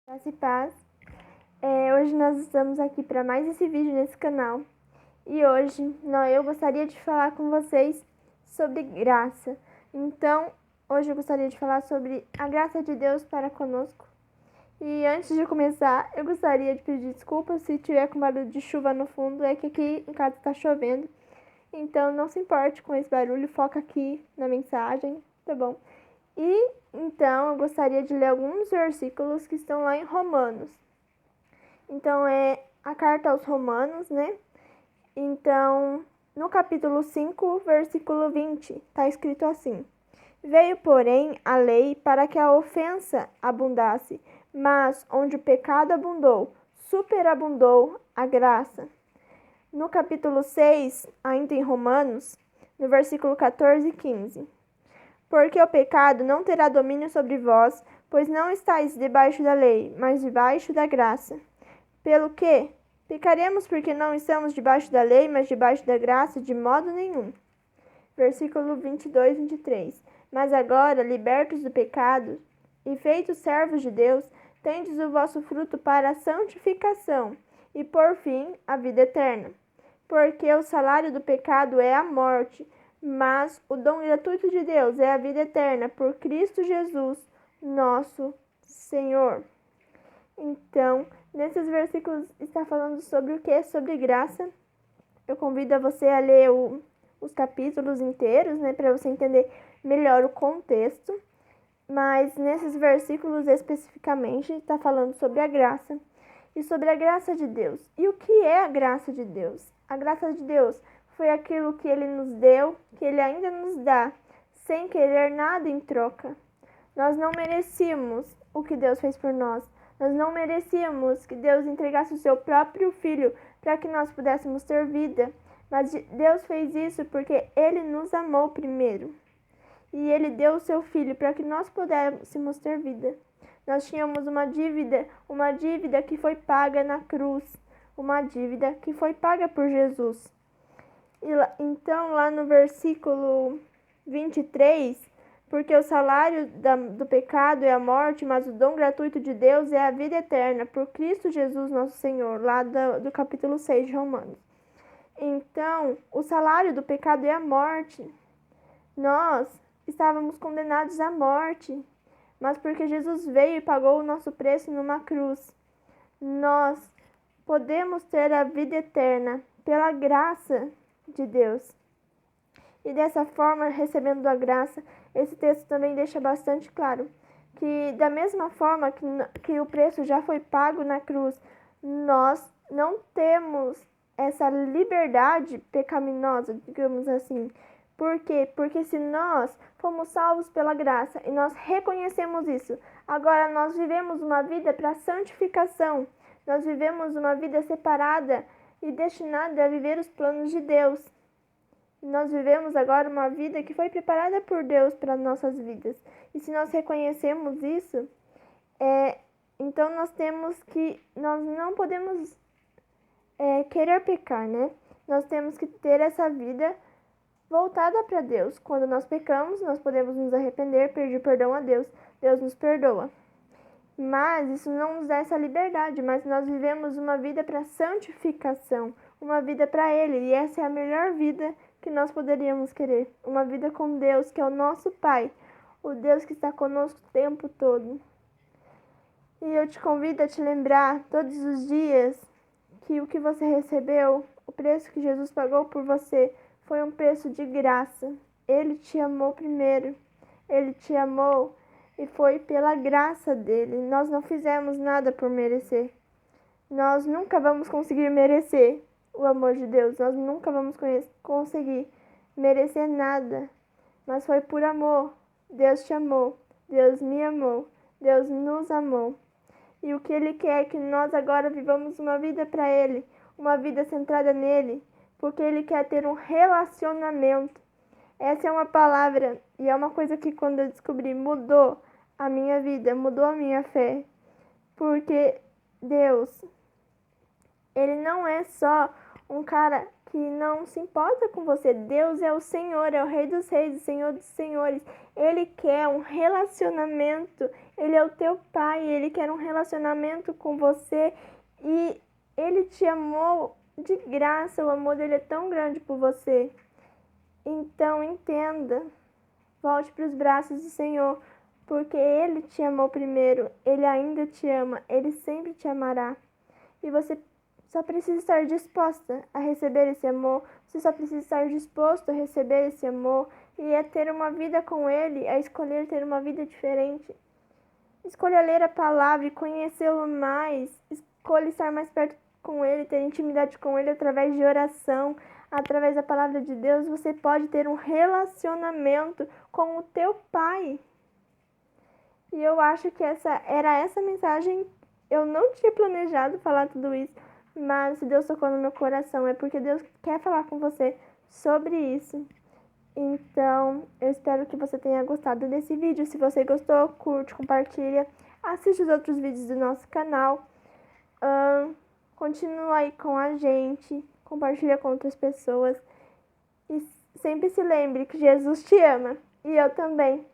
Graça e paz. Hoje nós estamos aqui para mais esse vídeo nesse canal. E hoje eu gostaria de falar com vocês sobre graça. Então, hoje eu gostaria de falar sobre a graça de Deus para conosco. E antes de começar, eu gostaria de pedir desculpas se tiver com barulho de chuva no fundo. É que aqui em casa está chovendo. Então, não se importe com esse barulho, foca aqui na mensagem, tá bom? E então eu gostaria de ler alguns versículos que estão lá em Romanos. Então é a carta aos Romanos, né? Então, no capítulo 5, versículo 20, está escrito assim: Veio, porém, a lei para que a ofensa abundasse, mas onde o pecado abundou, superabundou a graça. No capítulo 6, ainda em Romanos, no versículo 14 e 15. Porque o pecado não terá domínio sobre vós, pois não estáis debaixo da lei, mas debaixo da graça. Pelo que? Pecaremos porque não estamos debaixo da lei, mas debaixo da graça? De modo nenhum. Versículo 22 e 23. Mas agora, libertos do pecado e feitos servos de Deus, tendes o vosso fruto para a santificação e, por fim, a vida eterna. Porque o salário do pecado é a morte, mas o dom gratuito de Deus é a vida eterna por Cristo Jesus, nosso Senhor. Então, nesses versículos está falando sobre o que? Sobre graça. Eu convido a você a ler os capítulos inteiros, né, para você entender melhor o contexto. Mas nesses versículos especificamente está falando sobre a graça e sobre a graça de Deus. E o que é a graça de Deus? A graça de Deus foi aquilo que Ele nos deu, que Ele ainda nos dá, sem querer nada em troca. Nós não merecíamos o que Deus fez por nós. Nós não merecíamos que Deus entregasse o seu próprio Filho para que nós pudéssemos ter vida. Mas Deus fez isso porque Ele nos amou primeiro. E Ele deu o seu Filho para que nós pudéssemos ter vida. Nós tínhamos uma dívida que foi paga na cruz, uma dívida que foi paga por Jesus. Então, lá no versículo 23, porque o salário do pecado é a morte, mas o dom gratuito de Deus é a vida eterna, por Cristo Jesus nosso Senhor, lá do capítulo 6 de Romanos. Então, o salário do pecado é a morte. Nós estávamos condenados à morte, mas porque Jesus veio e pagou o nosso preço numa cruz, nós podemos ter a vida eterna pela graça de Deus. E dessa forma, recebendo a graça, esse texto também deixa bastante claro que da mesma forma que o preço já foi pago na cruz, nós não temos essa liberdade pecaminosa, digamos assim. Por quê? Porque se nós fomos salvos pela graça e nós reconhecemos isso, agora nós vivemos uma vida para santificação. Nós vivemos uma vida separada e destinada a viver os planos de Deus. Nós vivemos agora uma vida que foi preparada por Deus para nossas vidas. E se nós reconhecemos isso, então nós não podemos querer pecar, né? Nós temos que ter essa vida voltada para Deus. Quando nós pecamos, nós podemos nos arrepender, pedir perdão a Deus. Deus nos perdoa. Mas isso não nos dá essa liberdade, mas nós vivemos uma vida para santificação, uma vida para Ele, e essa é a melhor vida que nós poderíamos querer, uma vida com Deus, que é o nosso Pai, o Deus que está conosco o tempo todo. E eu te convido a te lembrar todos os dias que o que você recebeu, o preço que Jesus pagou por você, foi um preço de graça. Ele te amou primeiro, Ele te amou e foi pela graça dele. Nós não fizemos nada por merecer. Nós nunca vamos conseguir merecer o amor de Deus. Nós nunca vamos conseguir merecer nada. Mas foi por amor. Deus te amou. Deus me amou. Deus nos amou. E o que Ele quer é que nós agora vivamos uma vida para Ele. Uma vida centrada nele. Porque Ele quer ter um relacionamento. Essa é uma palavra e é uma coisa que quando eu descobri mudou a minha vida, mudou a minha fé. Porque Deus, Ele não é só um cara que não se importa com você. Deus é o Senhor, é o Rei dos Reis, o Senhor dos Senhores. Ele quer um relacionamento, Ele é o teu Pai, Ele quer um relacionamento com você e Ele te amou de graça, o amor dele é tão grande por você. Então entenda, volte para os braços do Senhor, porque Ele te amou primeiro, Ele ainda te ama, Ele sempre te amará. E você só precisa estar disposta a receber esse amor, você só precisa estar disposto a receber esse amor e a ter uma vida com Ele, a escolher ter uma vida diferente. Escolha ler a palavra e conhecê-lo mais, escolha estar mais perto com Ele, ter intimidade com Ele através de oração, através da palavra de Deus. Você pode ter um relacionamento com o teu Pai. E eu acho que essa mensagem. Eu não tinha planejado falar tudo isso, mas Deus tocou no meu coração. É porque Deus quer falar com você sobre isso. Então, eu espero que você tenha gostado desse vídeo. Se você gostou, curte, compartilha. Assiste os outros vídeos do nosso canal. Continua aí com a gente. Compartilha com outras pessoas. E sempre se lembre que Jesus te ama. E eu também.